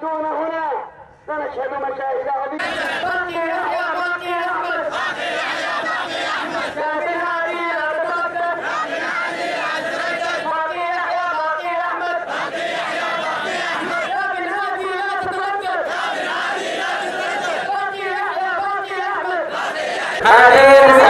يشاهدون هنا سنشهد مشاهد عظيمة. باقي يحيى باقي أحمد، باقي يحيى باقي أحمد، باقي الهادي لا تتردد، باقي الهادي لا تتردد، باقي يحيى باقي أحمد، باقي يحيى باقي أحمد، باقي الهادي لا تتردد، باقي الهادي لا تتردد، باقي يحيى باقي أحمد، باقي يحيى.